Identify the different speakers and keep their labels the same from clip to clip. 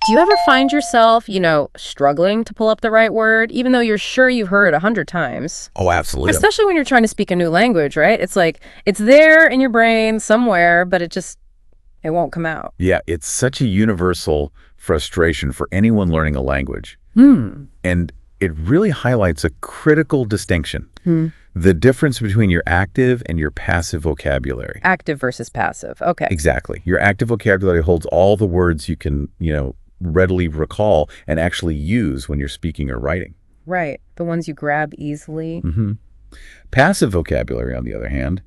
Speaker 1: Do you ever find yourself, struggling to pull up the right word, even though you're sure you've heard it 100 times?
Speaker 2: Oh, absolutely.
Speaker 1: Especially when you're trying to speak a new language, right? It's like, it's there in your brain somewhere, but it won't come out.
Speaker 2: Yeah, it's such a universal frustration for anyone learning a language. And it really highlights a critical distinction. The difference between your active and your passive vocabulary.
Speaker 1: Active versus passive. Okay.
Speaker 2: Exactly. Your active vocabulary holds all the words you can, readily recall and actually use when you're speaking or writing.
Speaker 1: Right. The ones you grab easily.
Speaker 2: Passive vocabulary, on the other hand,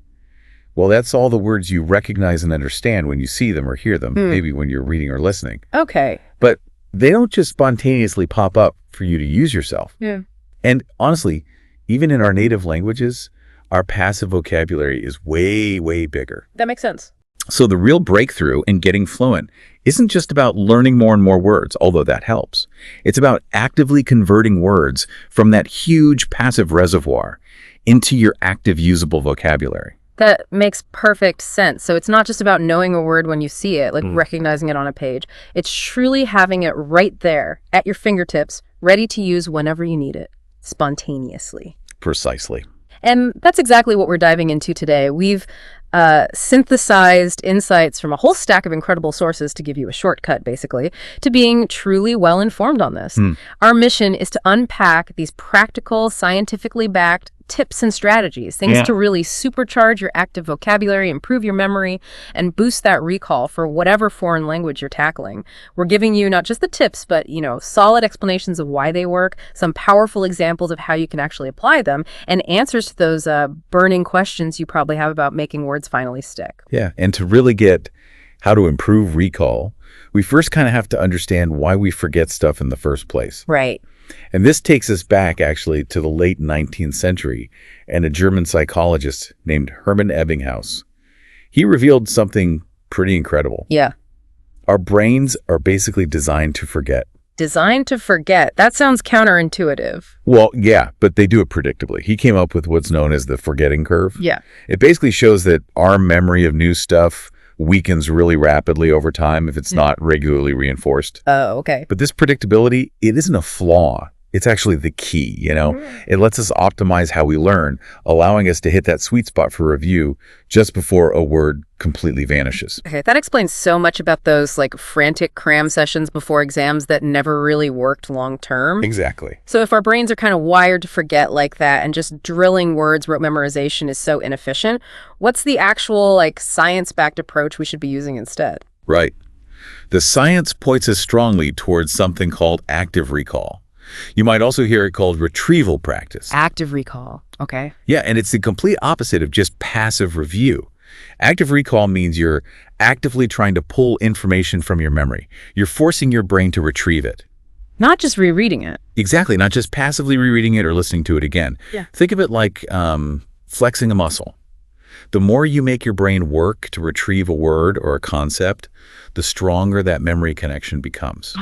Speaker 2: well, that's all the words you recognize and understand when you see them or hear them, maybe when you're reading or listening.
Speaker 1: Okay.
Speaker 2: But they don't just spontaneously pop up for you to use yourself.
Speaker 1: Yeah.
Speaker 2: And honestly, even in our native languages, our passive vocabulary is way, way bigger.
Speaker 1: That makes sense.
Speaker 2: So the real breakthrough in getting fluent isn't just about learning more and more words, although that helps. It's about actively converting words from that huge passive reservoir into your active usable vocabulary.
Speaker 1: That makes perfect sense. So it's not just about knowing a word when you see it, like recognizing it on a page. It's truly having it right there at your fingertips, ready to use whenever you need it, spontaneously.
Speaker 2: Precisely.
Speaker 1: And that's exactly what we're diving into today. We've synthesized insights from a whole stack of incredible sources to give you a shortcut, basically, to being truly well-informed on this. Our mission is to unpack these practical, scientifically backed tips and strategies, things to really supercharge your active vocabulary, improve your memory, and boost that recall for whatever foreign language you're tackling. We're giving you not just the tips, but, solid explanations of why they work, some powerful examples of how you can actually apply them, and answers to those burning questions you probably have about making words finally stick.
Speaker 2: Yeah, and to really get how to improve recall, we first kind of have to understand why we forget stuff in the first place.
Speaker 1: Right.
Speaker 2: And this takes us back, actually, to the late 19th century and a German psychologist named Hermann Ebbinghaus. He revealed something pretty incredible.
Speaker 1: Yeah.
Speaker 2: Our brains are basically designed to forget.
Speaker 1: Designed to forget. That sounds counterintuitive.
Speaker 2: Well, yeah, but they do it predictably. He came up with what's known as the forgetting curve.
Speaker 1: Yeah.
Speaker 2: It basically shows that our memory of new stuff weakens really rapidly over time if it's not regularly reinforced.
Speaker 1: Oh, okay.
Speaker 2: But this predictability, it isn't a flaw. It's actually the key, It lets us optimize how we learn, allowing us to hit that sweet spot for review just before a word completely vanishes.
Speaker 1: Okay, that explains so much about those frantic cram sessions before exams that never really worked long term.
Speaker 2: Exactly.
Speaker 1: So if our brains are kind of wired to forget like that and just drilling words rote memorization is so inefficient, what's the actual science-backed approach we should be using instead?
Speaker 2: Right. The science points us strongly towards something called active recall. You might also hear it called retrieval practice.
Speaker 1: Active recall. Okay.
Speaker 2: Yeah, and it's the complete opposite of just passive review. Active recall means you're actively trying to pull information from your memory. You're forcing your brain to retrieve it.
Speaker 1: Not just rereading it.
Speaker 2: Exactly, not just passively rereading it or listening to it again.
Speaker 1: Yeah.
Speaker 2: Think of it like flexing a muscle. The more you make your brain work to retrieve a word or a concept, the stronger that memory connection becomes.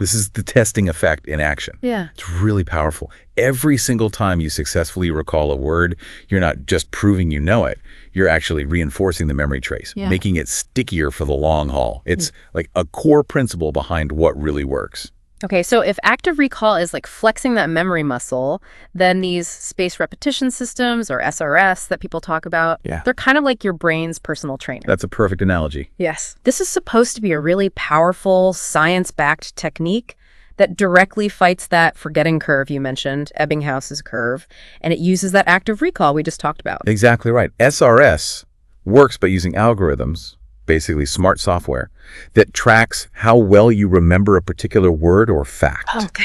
Speaker 2: This is the testing effect in action.
Speaker 1: Yeah.
Speaker 2: It's really powerful. Every single time you successfully recall a word, you're not just proving you know it. You're actually reinforcing the memory trace, making it stickier for the long haul. It's like a core principle behind what really works.
Speaker 1: Okay, so if active recall is flexing that memory muscle, then these spaced repetition systems, or SRS, that people talk about, they're kind of like your brain's personal trainer.
Speaker 2: That's a perfect analogy.
Speaker 1: Yes. This is supposed to be a really powerful, science-backed technique that directly fights that forgetting curve you mentioned, Ebbinghaus's curve, and it uses that active recall we just talked about.
Speaker 2: Exactly right. SRS works by using algorithms, basically smart software, that tracks how well you remember a particular word or fact.
Speaker 1: Okay.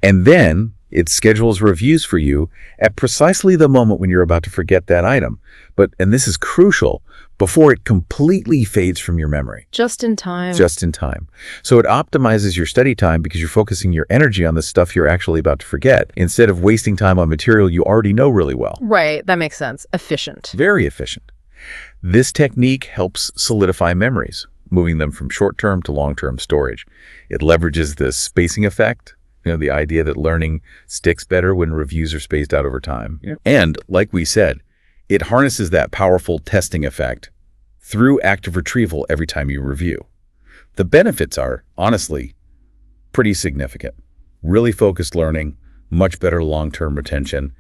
Speaker 2: And then it schedules reviews for you at precisely the moment when you're about to forget that item. And this is crucial, before it completely fades from your memory.
Speaker 1: Just in time.
Speaker 2: Just in time. So it optimizes your study time because you're focusing your energy on the stuff you're actually about to forget, instead of wasting time on material you already know really well.
Speaker 1: Right, that makes sense. Efficient.
Speaker 2: Very efficient. This technique helps solidify memories, moving them from short-term to long-term storage. It leverages the spacing effect, the idea that learning sticks better when reviews are spaced out over time. Yeah. And, like we said, it harnesses that powerful testing effect through active retrieval every time you review. The benefits are, honestly, pretty significant. Really focused learning, much better long-term retention,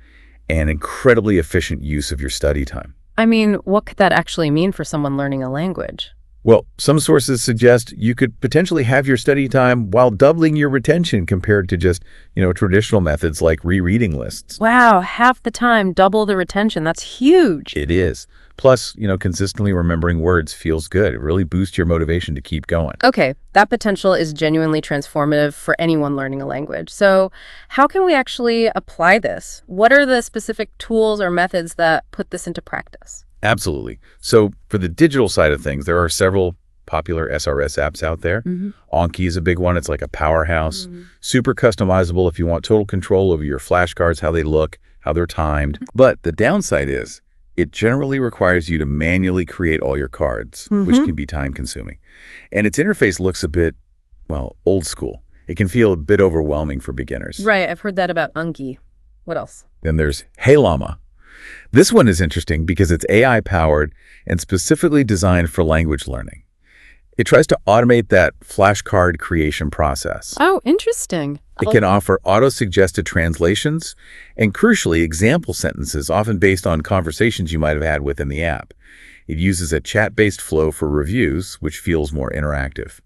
Speaker 2: and incredibly efficient use of your study time.
Speaker 1: I mean, what could that actually mean for someone learning a language?
Speaker 2: Well, some sources suggest you could potentially have your study time while doubling your retention compared to just, traditional methods like rereading lists.
Speaker 1: Wow, half the time, double the retention. That's huge.
Speaker 2: It is. Plus, consistently remembering words feels good. It really boosts your motivation to keep going.
Speaker 1: Okay, that potential is genuinely transformative for anyone learning a language. So how can we actually apply this? What are the specific tools or methods that put this into practice?
Speaker 2: Absolutely. So for the digital side of things, there are several popular SRS apps out there. Anki is a big one. It's like a powerhouse. Super customizable if you want total control over your flashcards, how they look, how they're timed. But the downside is it generally requires you to manually create all your cards, which can be time consuming. And its interface looks a bit, old school. It can feel a bit overwhelming for beginners.
Speaker 1: Right, I've heard that about Anki. What else?
Speaker 2: Then there's Hey Llama. This one is interesting because it's AI-powered and specifically designed for language learning. It tries to automate that flashcard creation process.
Speaker 1: Oh, interesting.
Speaker 2: It can offer auto-suggested translations and, crucially, example sentences, often based on conversations you might have had within the app. It uses a chat-based flow for reviews, which feels more interactive.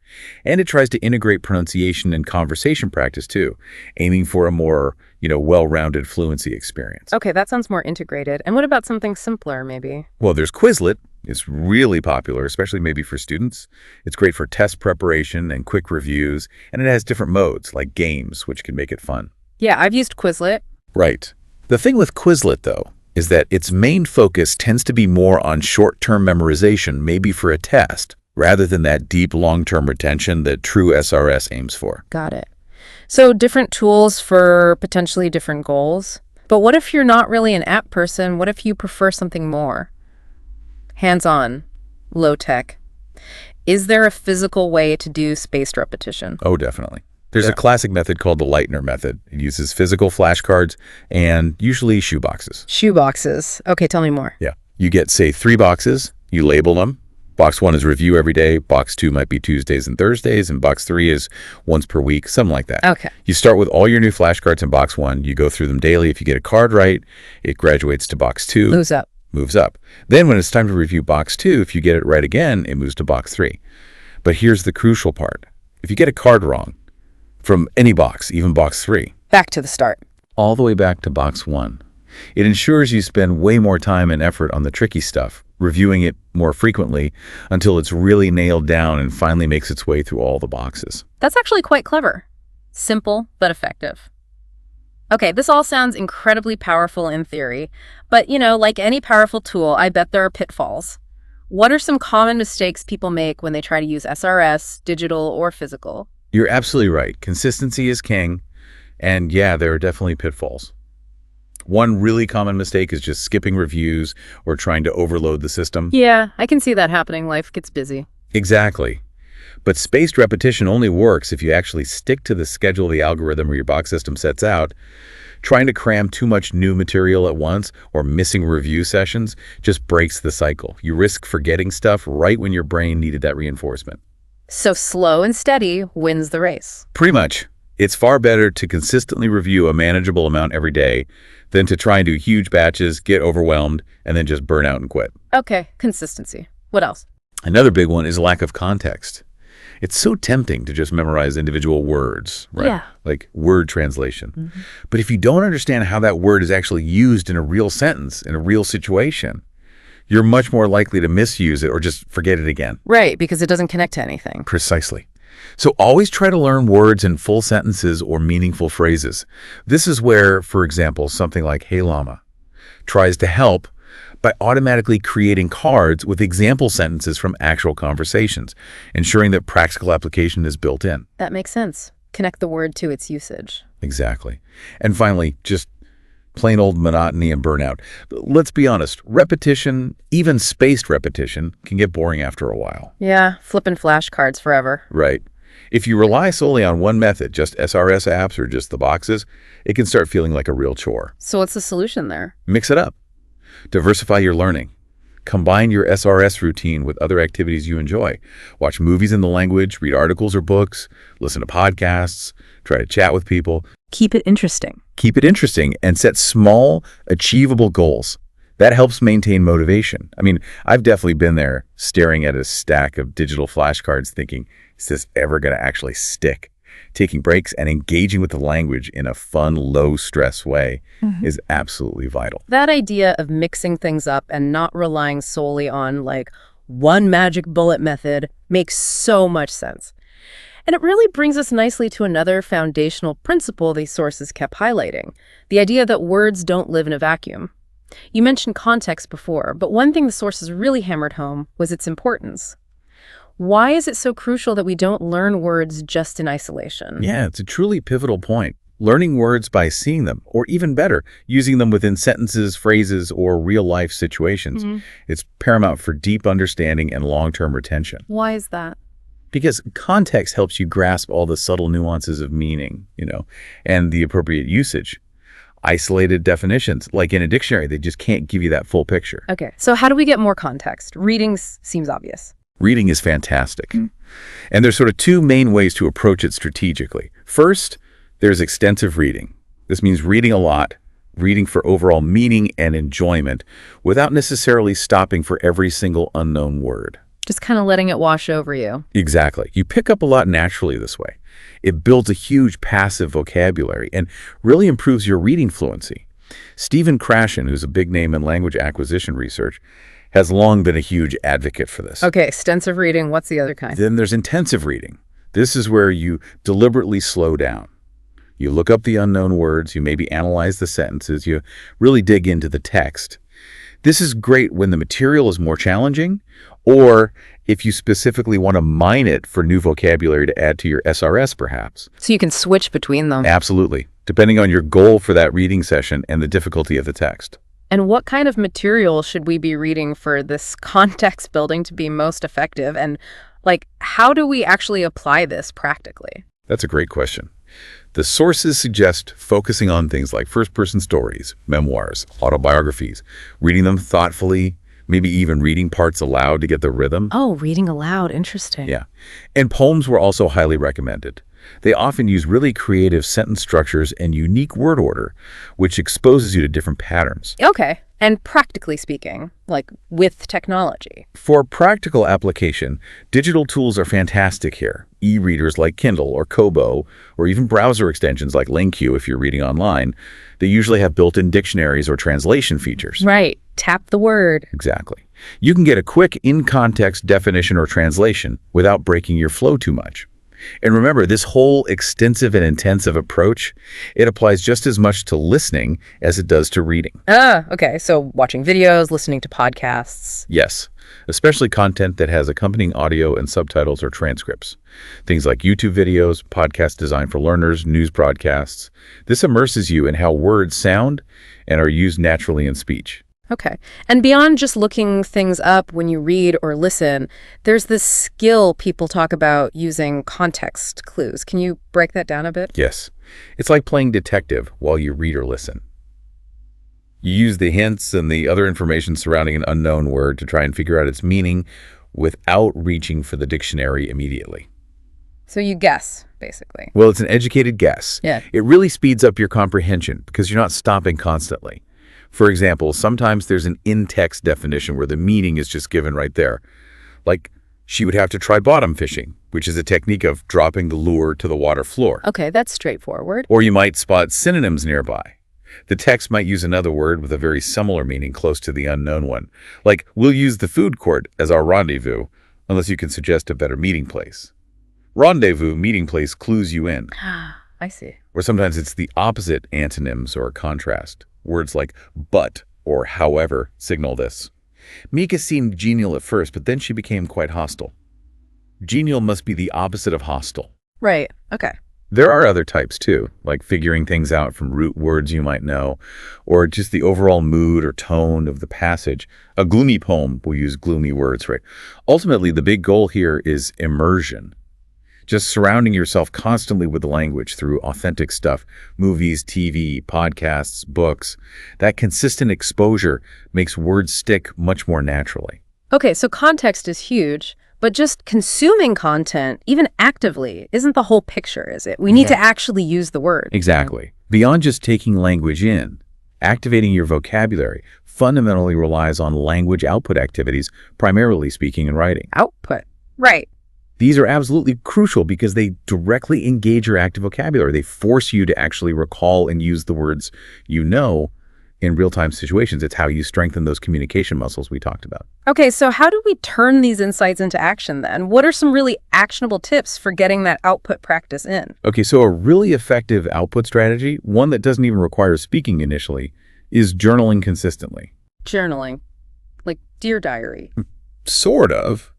Speaker 2: And it tries to integrate pronunciation and conversation practice, too, aiming for a more, well-rounded fluency experience.
Speaker 1: Okay, that sounds more integrated. And what about something simpler, maybe?
Speaker 2: Well, there's Quizlet. It's really popular, especially maybe for students. It's great for test preparation and quick reviews, and it has different modes, like games, which can make it fun.
Speaker 1: Yeah, I've used Quizlet.
Speaker 2: Right. The thing with Quizlet, though, is that its main focus tends to be more on short-term memorization, maybe for a test, rather than that deep long-term retention that true SRS aims for.
Speaker 1: Got it. So different tools for potentially different goals. But what if you're not really an app person? What if you prefer something more hands-on, low-tech? Is there a physical way to do spaced repetition?
Speaker 2: Oh, definitely. There's a classic method called the Lightner method. It uses physical flashcards and usually shoe boxes.
Speaker 1: Shoe boxes. Okay, tell me more.
Speaker 2: Yeah. You get, say, 3 boxes. You label them. Box 1 is review every day. Box 2 might be Tuesdays and Thursdays. And box 3 is once per week, something like that.
Speaker 1: Okay.
Speaker 2: You start with all your new flashcards in box 1. You go through them daily. If you get a card right, it graduates to box 2. Moves up. Then when it's time to review box 2, if you get it right again, it moves to box 3. But here's the crucial part. If you get a card wrong, from any box, even box 3.
Speaker 1: Back to the start.
Speaker 2: All the way back to box 1. It ensures you spend way more time and effort on the tricky stuff, reviewing it more frequently until it's really nailed down and finally makes its way through all the boxes.
Speaker 1: That's actually quite clever. Simple, but effective. Okay, this all sounds incredibly powerful in theory, but like any powerful tool, I bet there are pitfalls. What are some common mistakes people make when they try to use SRS, digital or physical?
Speaker 2: You're absolutely right. Consistency is king. And yeah, there are definitely pitfalls. One really common mistake is just skipping reviews or trying to overload the system.
Speaker 1: Yeah, I can see that happening. Life gets busy.
Speaker 2: Exactly. But spaced repetition only works if you actually stick to the schedule the algorithm or your box system sets out. Trying to cram too much new material at once or missing review sessions just breaks the cycle. You risk forgetting stuff right when your brain needed that reinforcement.
Speaker 1: So slow and steady wins the race.
Speaker 2: Pretty much. It's far better to consistently review a manageable amount every day than to try and do huge batches, get overwhelmed, and then just burn out and quit.
Speaker 1: Okay, consistency. What else?
Speaker 2: Another big one is lack of context. It's so tempting to just memorize individual words, right?
Speaker 1: Yeah.
Speaker 2: Like word translation. But if you don't understand how that word is actually used in a real sentence, in a real situation, you're much more likely to misuse it or just forget it again.
Speaker 1: Right, because it doesn't connect to anything.
Speaker 2: Precisely. So always try to learn words in full sentences or meaningful phrases. This is where, for example, something like Hey Llama tries to help by automatically creating cards with example sentences from actual conversations, ensuring that practical application is built in.
Speaker 1: That makes sense. Connect the word to its usage.
Speaker 2: Exactly. And finally, just plain old monotony and burnout. Let's be honest, repetition, even spaced repetition, can get boring after a while.
Speaker 1: Yeah, flipping flashcards forever.
Speaker 2: Right. If you rely solely on one method, just SRS apps or just the boxes, it can start feeling like a real chore.
Speaker 1: So what's the solution there?
Speaker 2: Mix it up. Diversify your learning. Combine your SRS routine with other activities you enjoy. Watch movies in the language, read articles or books, listen to podcasts, try to chat with people.
Speaker 1: Keep it interesting.
Speaker 2: Keep it interesting and set small, achievable goals. That helps maintain motivation. I mean, I've definitely been there staring at a stack of digital flashcards thinking, is this ever going to actually stick? Taking breaks and engaging with the language in a fun, low-stress way is absolutely vital.
Speaker 1: That idea of mixing things up and not relying solely on, like, one magic bullet method makes so much sense. And it really brings us nicely to another foundational principle these sources kept highlighting, the idea that words don't live in a vacuum. You mentioned context before, but one thing the sources really hammered home was its importance. Why is it so crucial that we don't learn words just in isolation?
Speaker 2: Yeah, it's a truly pivotal point. Learning words by seeing them, or even better, using them within sentences, phrases, or real-life situations. It's paramount for deep understanding and long-term retention.
Speaker 1: Why is that?
Speaker 2: Because context helps you grasp all the subtle nuances of meaning, and the appropriate usage. Isolated definitions, like in a dictionary, they just can't give you that full picture.
Speaker 1: Okay, so how do we get more context? Reading seems obvious.
Speaker 2: Reading is fantastic. And there's sort of two main ways to approach it strategically. First, there's extensive reading. This means reading a lot, reading for overall meaning and enjoyment, without necessarily stopping for every single unknown word.
Speaker 1: Just kind of letting it wash over you.
Speaker 2: Exactly. You pick up a lot naturally this way. It builds a huge passive vocabulary and really improves your reading fluency. Stephen Krashen, who's a big name in language acquisition research, has long been a huge advocate for this.
Speaker 1: Okay, extensive reading. What's the other kind?
Speaker 2: Then there's intensive reading. This is where you deliberately slow down. You look up the unknown words, you maybe analyze the sentences, you really dig into the text. This is great when the material is more challenging, or if you specifically want to mine it for new vocabulary to add to your SRS, perhaps.
Speaker 1: So you can switch between them.
Speaker 2: Absolutely, depending on your goal for that reading session and the difficulty of the text.
Speaker 1: And what kind of material should we be reading for this context building to be most effective? And, how do we actually apply this practically?
Speaker 2: That's a great question. The sources suggest focusing on things like first-person stories, memoirs, autobiographies, reading them thoughtfully, maybe even reading parts aloud to get the rhythm.
Speaker 1: Oh, reading aloud. Interesting.
Speaker 2: Yeah. And poems were also highly recommended. They often use really creative sentence structures and unique word order, which exposes you to different patterns.
Speaker 1: Okay. And practically speaking, with technology.
Speaker 2: For practical application, digital tools are fantastic here. E-readers like Kindle or Kobo, or even browser extensions like LingQ if you're reading online, they usually have built-in dictionaries or translation features.
Speaker 1: Right. Tap the word.
Speaker 2: Exactly. You can get a quick in-context definition or translation without breaking your flow too much. And remember, this whole extensive and intensive approach, it applies just as much to listening as it does to reading.
Speaker 1: Okay. So watching videos, listening to podcasts.
Speaker 2: Yes, especially content that has accompanying audio and subtitles or transcripts. Things like YouTube videos, podcasts designed for learners, news broadcasts. This immerses you in how words sound and are used naturally in speech.
Speaker 1: Okay. And beyond just looking things up when you read or listen, there's this skill people talk about using context clues. Can you break that down a bit?
Speaker 2: Yes. It's like playing detective while you read or listen. You use the hints and the other information surrounding an unknown word to try and figure out its meaning without reaching for the dictionary immediately.
Speaker 1: So you guess, basically.
Speaker 2: Well, it's an educated guess.
Speaker 1: Yeah.
Speaker 2: It really speeds up your comprehension because you're not stopping constantly. For example, sometimes there's an in-text definition where the meaning is just given right there. Like, she would have to try bottom fishing, which is a technique of dropping the lure to the water floor.
Speaker 1: Okay, that's straightforward.
Speaker 2: Or you might spot synonyms nearby. The text might use another word with a very similar meaning close to the unknown one. Like, we'll use the food court as our rendezvous, unless you can suggest a better meeting place. Rendezvous, meeting place, clues you in.
Speaker 1: I see.
Speaker 2: Or sometimes it's the opposite antonyms or contrast. Words like but or however signal this. Mika seemed genial at first, but then she became quite hostile. Genial must be the opposite of hostile.
Speaker 1: Right. Okay.
Speaker 2: There are other types too, like figuring things out from root words you might know, or just the overall mood or tone of the passage. A gloomy poem will use gloomy words, right? Ultimately, the big goal here is immersion. Just surrounding yourself constantly with the language through authentic stuff, movies, TV, podcasts, books. That consistent exposure makes words stick much more naturally.
Speaker 1: Okay, so context is huge, but just consuming content, even actively, isn't the whole picture, is it? We need to actually use the word.
Speaker 2: Exactly. Beyond just taking language in, activating your vocabulary fundamentally relies on language output activities, primarily speaking and writing.
Speaker 1: Output. Right.
Speaker 2: These are absolutely crucial because they directly engage your active vocabulary. They force you to actually recall and use the words you know in real-time situations. It's how you strengthen those communication muscles we talked about.
Speaker 1: Okay, so how do we turn these insights into action then? What are some really actionable tips for getting that output practice in?
Speaker 2: Okay, so a really effective output strategy, one that doesn't even require speaking initially, is journaling consistently.
Speaker 1: Journaling. Like Dear Diary.
Speaker 2: Sort of.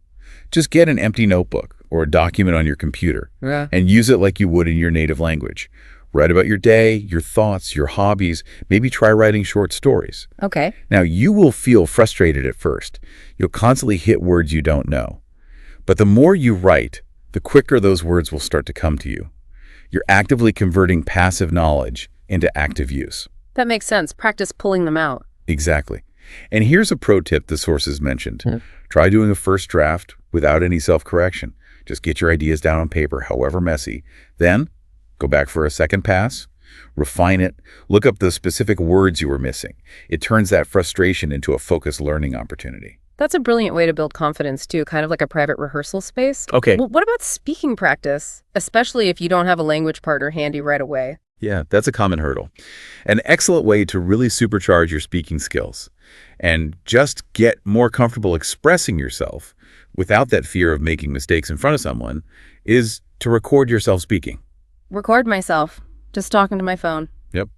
Speaker 2: Just get an empty notebook or a document on your computer and use it like you would in your native language. Write about your day, your thoughts, your hobbies. Maybe try writing short stories.
Speaker 1: Okay.
Speaker 2: Now, you will feel frustrated at first. You'll constantly hit words you don't know. But the more you write, the quicker those words will start to come to you. You're actively converting passive knowledge into active use.
Speaker 1: That makes sense. Practice pulling them out.
Speaker 2: Exactly. And here's a pro tip the sources mentioned. Try doing a first draft without any self-correction. Just get your ideas down on paper, however messy. Then, go back for a second pass, refine it, look up the specific words you were missing. It turns that frustration into a focused learning opportunity.
Speaker 1: That's a brilliant way to build confidence, too, kind of like a private rehearsal space.
Speaker 2: Okay.
Speaker 1: Well, what about speaking practice, especially if you don't have a language partner handy right away?
Speaker 2: Yeah, that's a common hurdle. An excellent way to really supercharge your speaking skills and just get more comfortable expressing yourself without that fear of making mistakes in front of someone is to record yourself speaking.
Speaker 1: Record myself, just talking to my phone.
Speaker 2: Yep.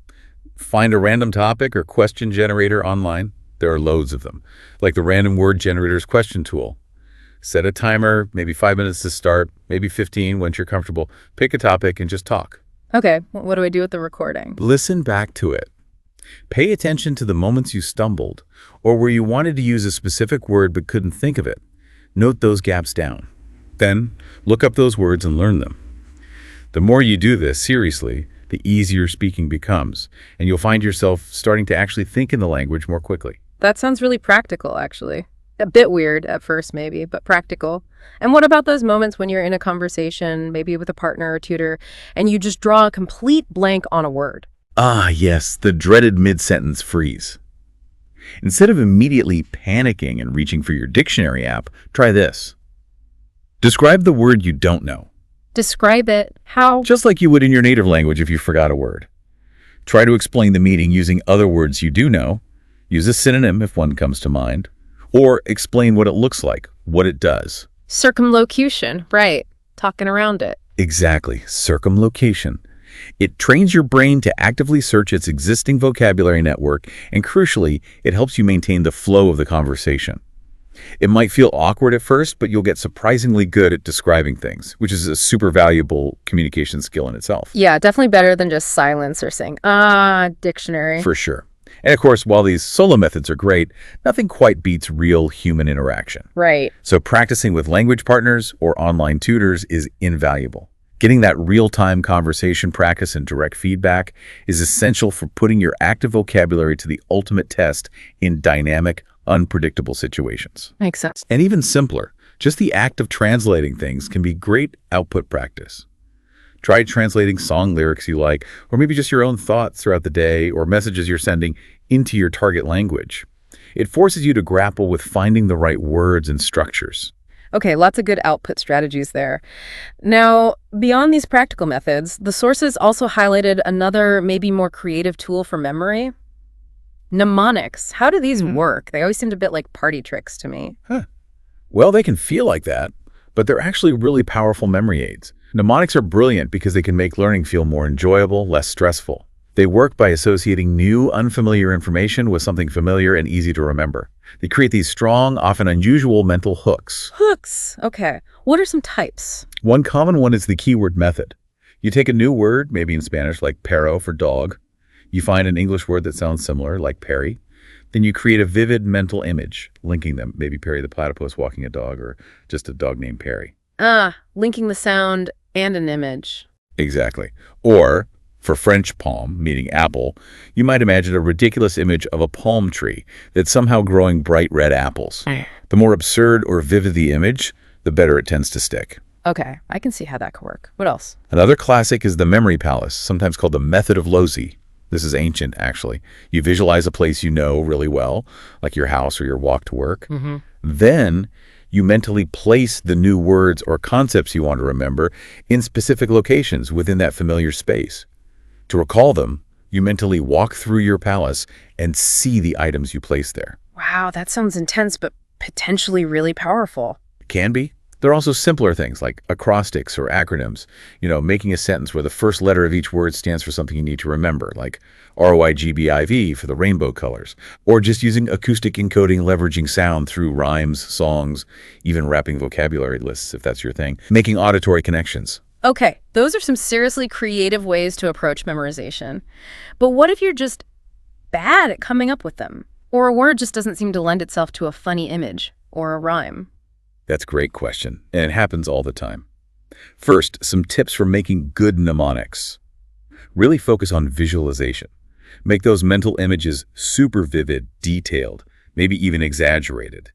Speaker 2: Find a random topic or question generator online. There are loads of them, like the random word generator's question tool. Set a timer, maybe 5 minutes to start, maybe 15 once you're comfortable. Pick a topic and just talk.
Speaker 1: Okay, what do I do with the recording?
Speaker 2: Listen back to it. Pay attention to the moments you stumbled or where you wanted to use a specific word but couldn't think of it. Note those gaps down. Then, look up those words and learn them. The more you do this seriously, the easier speaking becomes, and you'll find yourself starting to actually think in the language more quickly.
Speaker 1: That sounds really practical, actually. A bit weird at first, maybe, but practical. And what about those moments when you're in a conversation, maybe with a partner or tutor, and you just draw a complete blank on a word?
Speaker 2: Ah, yes, the dreaded mid-sentence freeze. Instead of immediately panicking and reaching for your dictionary app, try this. Describe the word you don't know.
Speaker 1: Describe it. How?
Speaker 2: Just like you would in your native language if you forgot a word. Try to explain the meaning using other words you do know. Use a synonym if one comes to mind. Or explain what it looks like, what it does.
Speaker 1: Circumlocution, right. Talking around it.
Speaker 2: Exactly, circumlocution. It trains your brain to actively search its existing vocabulary network, and crucially, it helps you maintain the flow of the conversation. It might feel awkward at first, but you'll get surprisingly good at describing things, which is a super valuable communication skill in itself.
Speaker 1: Yeah, definitely better than just silence or saying, dictionary.
Speaker 2: For sure. And of course, while these solo methods are great, nothing quite beats real human interaction.
Speaker 1: Right.
Speaker 2: So practicing with language partners or online tutors is invaluable. Getting that real-time conversation practice and direct feedback is essential for putting your active vocabulary to the ultimate test in dynamic, unpredictable situations.
Speaker 1: Makes sense.
Speaker 2: And even simpler, just the act of translating things can be great output practice. Try translating song lyrics you like, or maybe just your own thoughts throughout the day or messages you're sending into your target language. It forces you to grapple with finding the right words and structures.
Speaker 1: Okay, lots of good output strategies there. Now, beyond these practical methods, the sources also highlighted another, maybe more creative tool for memory. Mnemonics. How do these work? They always seemed a bit like party tricks to me.
Speaker 2: Well, they can feel like that, but they're actually really powerful memory aids. Mnemonics are brilliant because they can make learning feel more enjoyable, less stressful. They work by associating new, unfamiliar information with something familiar and easy to remember. They create these strong, often unusual mental hooks.
Speaker 1: Hooks. Okay. What are some types?
Speaker 2: One common one is the keyword method. You take a new word, maybe in Spanish, like perro for dog. You find an English word that sounds similar, like Perry. Then you create a vivid mental image, linking them, maybe Perry the platypus walking a dog or just a dog named Perry.
Speaker 1: Linking the sound And an image.
Speaker 2: Exactly. Or, for French palm, meaning apple, you might imagine a ridiculous image of a palm tree that's somehow growing bright red apples. The more absurd or vivid the image, the better it tends to stick.
Speaker 1: Okay, I can see how that could work. What else?
Speaker 2: Another classic is the memory palace, sometimes called the method of Losey. This is ancient, actually. You visualize a place you know really well, like your house or your walk to work. Then you mentally place the new words or concepts you want to remember in specific locations within that familiar space. To recall them, you mentally walk through your palace and see the items you place there.
Speaker 1: Wow, that sounds intense, but potentially really powerful.
Speaker 2: Can be. There are also simpler things like acrostics or acronyms, making a sentence where the first letter of each word stands for something you need to remember, like ROIGBIV for the rainbow colors, or just using acoustic encoding, leveraging sound through rhymes, songs, even rapping vocabulary lists if that's your thing, making auditory connections.
Speaker 1: Okay, those are some seriously creative ways to approach memorization. But what if you're just bad at coming up with them? Or a word just doesn't seem to lend itself to a funny image or a rhyme?
Speaker 2: That's a great question, and it happens all the time. First, some tips for making good mnemonics. Really focus on visualization. Make those mental images super vivid, detailed, maybe even exaggerated.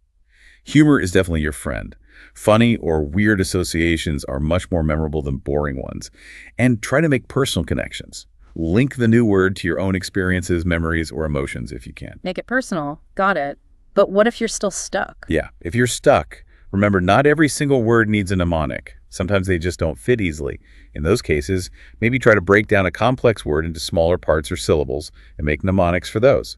Speaker 2: Humor is definitely your friend. Funny or weird associations are much more memorable than boring ones. And try to make personal connections. Link the new word to your own experiences, memories, or emotions if you can.
Speaker 1: Make it personal. Got it. But what if you're still stuck?
Speaker 2: Yeah, if you're stuck, remember, not every single word needs a mnemonic. Sometimes they just don't fit easily. In those cases, maybe try to break down a complex word into smaller parts or syllables and make mnemonics for those.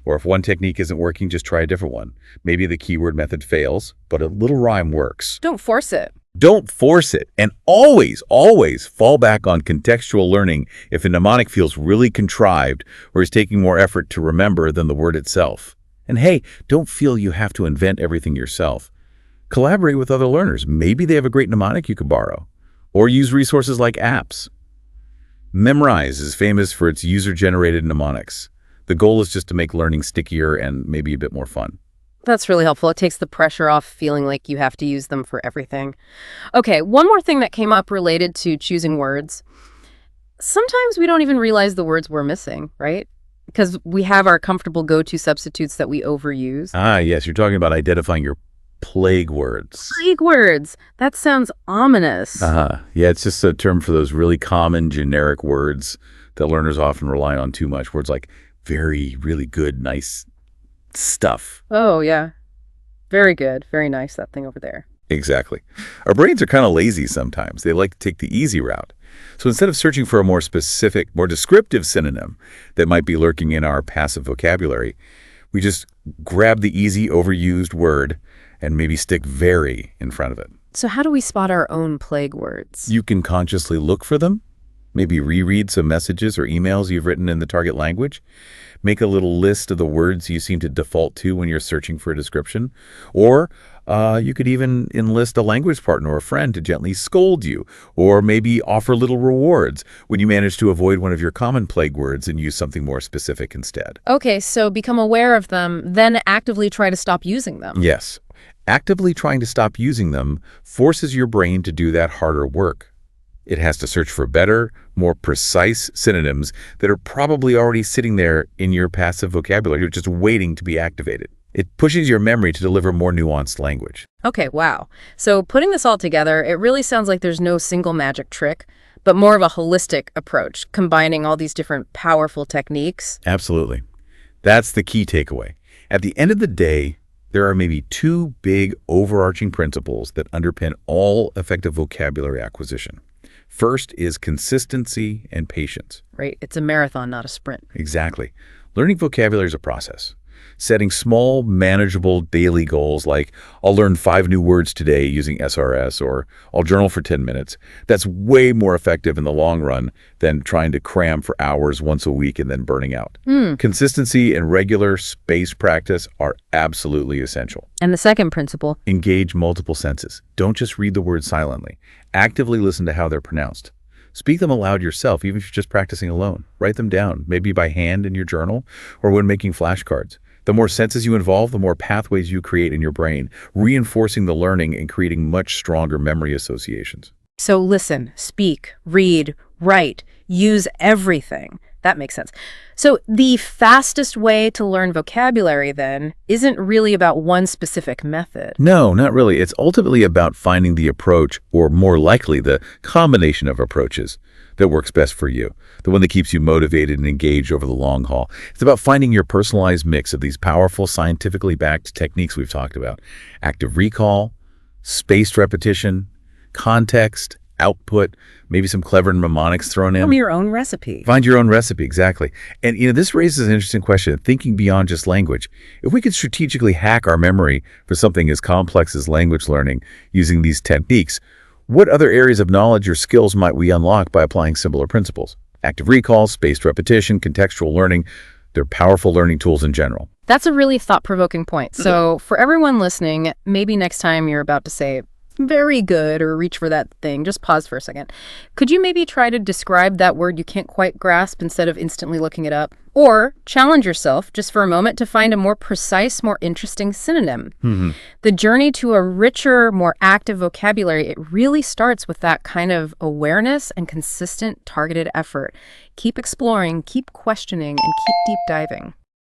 Speaker 2: Or if one technique isn't working, just try a different one. Maybe the keyword method fails, but a little rhyme works.
Speaker 1: Don't force it.
Speaker 2: Don't force it. And always, always fall back on contextual learning if a mnemonic feels really contrived or is taking more effort to remember than the word itself. And hey, don't feel you have to invent everything yourself. Collaborate with other learners. Maybe they have a great mnemonic you could borrow. Or use resources like apps. Memrise is famous for its user-generated mnemonics. The goal is just to make learning stickier and maybe a bit more fun.
Speaker 1: That's really helpful. It takes the pressure off feeling like you have to use them for everything. Okay, one more thing that came up related to choosing words. Sometimes we don't even realize the words we're missing, right? Because we have our comfortable go-to substitutes that we overuse.
Speaker 2: Ah, yes, you're talking about identifying your plague words.
Speaker 1: Plague words. That sounds ominous.
Speaker 2: Yeah, it's just a term for those really common generic words that learners often rely on too much. Words like very, really good, nice stuff.
Speaker 1: Oh, yeah. Very good. Very nice, that thing over there.
Speaker 2: Exactly. Our brains are kind of lazy sometimes. They like to take the easy route. So instead of searching for a more specific, more descriptive synonym that might be lurking in our passive vocabulary, we just grab the easy, overused word and maybe stick very in front of it.
Speaker 1: So how do we spot our own plague words?
Speaker 2: You can consciously look for them, maybe reread some messages or emails you've written in the target language, make a little list of the words you seem to default to when you're searching for a description, or you could even enlist a language partner or a friend to gently scold you, or maybe offer little rewards when you manage to avoid one of your common plague words and use something more specific instead.
Speaker 1: Okay, so become aware of them, then actively try to stop using them.
Speaker 2: Yes. Actively trying to stop using them forces your brain to do that harder work. It has to search for better, more precise synonyms that are probably already sitting there in your passive vocabulary, just waiting to be activated. It pushes your memory to deliver more nuanced language.
Speaker 1: Okay, wow. So putting this all together, it really sounds like there's no single magic trick, but more of a holistic approach, combining all these different powerful techniques.
Speaker 2: Absolutely. That's the key takeaway. At the end of the day, there are maybe two big overarching principles that underpin all effective vocabulary acquisition. First is consistency and patience.
Speaker 1: Right. It's a marathon, not a sprint.
Speaker 2: Exactly. Learning vocabulary is a process. Setting small, manageable daily goals like I'll learn 5 new words today using SRS, or I'll journal for 10 minutes. That's way more effective in the long run than trying to cram for hours once a week and then burning out. Consistency and regular spaced practice are absolutely essential.
Speaker 1: And the second principle?
Speaker 2: Engage multiple senses. Don't just read the words silently. Actively listen to how they're pronounced. Speak them aloud yourself, even if you're just practicing alone. Write them down, maybe by hand in your journal or when making flashcards. The more senses you involve, the more pathways you create in your brain, reinforcing the learning and creating much stronger memory associations.
Speaker 1: So listen, speak, read, write, use everything. That makes sense. So the fastest way to learn vocabulary, then, isn't really about one specific method.
Speaker 2: No, not really. It's ultimately about finding the approach, or more likely, the combination of approaches that works best for you, the one that keeps you motivated and engaged over the long haul. It's about finding your personalized mix of these powerful, scientifically backed techniques we've talked about: active recall, spaced repetition, context, output, maybe some clever mnemonics thrown in.
Speaker 1: From your own recipe.
Speaker 2: Find your own recipe, exactly. And this raises an interesting question, thinking beyond just language. If we could strategically hack our memory for something as complex as language learning using these techniques, what other areas of knowledge or skills might we unlock by applying similar principles? Active recall, spaced repetition, contextual learning, they're powerful learning tools in general.
Speaker 1: That's a really thought-provoking point. So for everyone listening, maybe next time you're about to say, very good, or reach for that thing, just pause for a second. Could you maybe try to describe that word you can't quite grasp instead of instantly looking it up? Or challenge yourself just for a moment to find a more precise, more interesting synonym. The journey to a richer, more active vocabulary, it really starts with that kind of awareness and consistent targeted effort. Keep exploring, keep questioning, and keep deep diving.